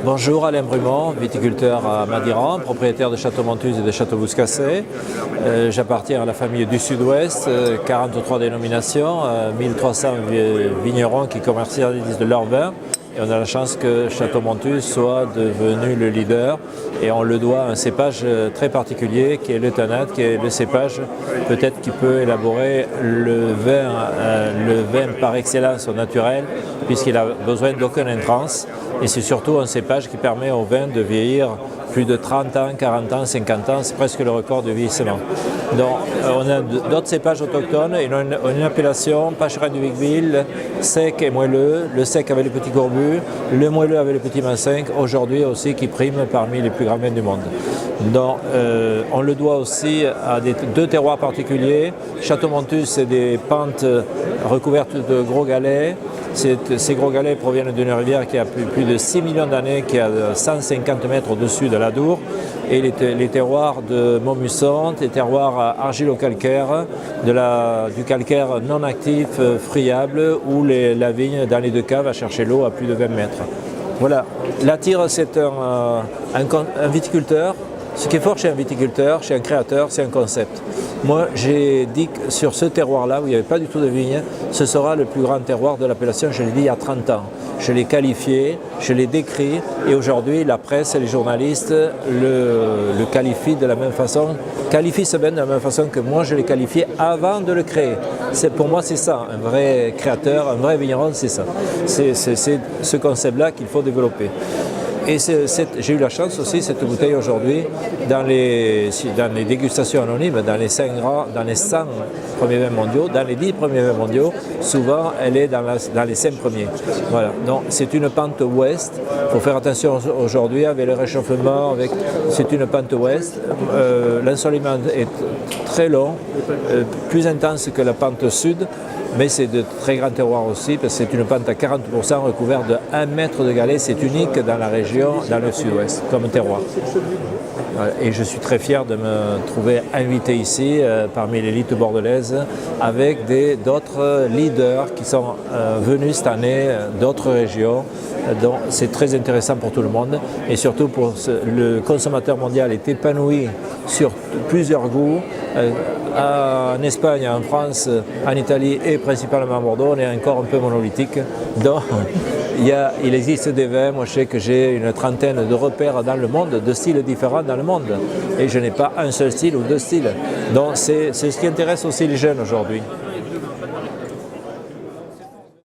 Bonjour, Alain Brumont, viticulteur à Madiran, propriétaire de Château Montuse et de Château Bouscassé. J'appartiens à la famille du Sud-Ouest, 43 dénominations, 1300 vignerons qui commercialisent de leur vin. Et on a la chance que Château Montuse soit devenu le leader et on le doit à un cépage très particulier qui est le Tannat, qui est le cépage peut-être qui peut élaborer le vin par excellence au naturel puisqu'il a besoin d'aucun intrant et c'est surtout un cépage qui permet au vin de vieillir plus de 30 ans, 40 ans, 50 ans, c'est presque le record de vieillissement. Donc on a d'autres cépages autochtones et une appellation Pacherin du Vic-Bilh, sec et moelleux, le sec avec les petits courbus, le moelleux avec les petits massinques, aujourd'hui aussi qui prime parmi les plus grands vins du monde. Donc on le doit aussi à deux terroirs particuliers. Château Montuse, c'est des pentes recouvertes de gros galets. Ces gros galets proviennent d'une rivière qui a plus de 6 millions d'années, qui a 150 mètres au-dessus de l'Adour. Et les terroirs de Montmusson, les terroirs argilo-calcaires, du calcaire non actif friable, où la vigne, dans les deux caves, va chercher l'eau à plus de 20 mètres. Voilà. La tire, c'est un viticulteur. Ce qui est fort chez un viticulteur, chez un créateur, c'est un concept. Moi, j'ai dit que sur ce terroir-là, où il n'y avait pas du tout de vigne, ce sera le plus grand terroir de l'appellation, je l'ai dit il y a 30 ans. Je l'ai qualifié, je l'ai décrit, et aujourd'hui, la presse et les journalistes le qualifient de la même façon, qualifient ce vin de la même façon que moi, je l'ai qualifié avant de le créer. Pour moi, c'est ça, un vrai créateur, un vrai vigneron, c'est ça. C'est ce concept-là qu'il faut développer. Et j'ai eu la chance aussi, cette bouteille aujourd'hui, dans les dégustations anonymes, dans les 100 premiers vins mondiaux, dans les 10 premiers vins mondiaux, souvent elle est dans les 5 premiers. Voilà. Donc c'est une pente ouest. Il faut faire attention aujourd'hui avec le réchauffement, c'est une pente ouest. L'ensoleillement est très long, plus intense que la pente sud. Mais c'est de très grands terroirs aussi, parce que c'est une pente à 40% recouverte de 1 mètre de galets. C'est unique dans la région, dans le sud-ouest, comme terroir. Et je suis très fier de me trouver invité ici, parmi l'élite bordelaise, avec d'autres leaders qui sont venus cette année d'autres régions. Donc c'est très intéressant pour tout le monde. Et surtout, le consommateur mondial est épanoui sur plusieurs goûts. En Espagne, en France, en Italie et principalement à Bordeaux, on est encore un peu monolithique. Donc, il existe des vins. Moi, je sais que j'ai une trentaine de repères dans le monde, de styles différents dans le monde. Et je n'ai pas un seul style ou deux styles. Donc, c'est ce qui intéresse aussi les jeunes aujourd'hui.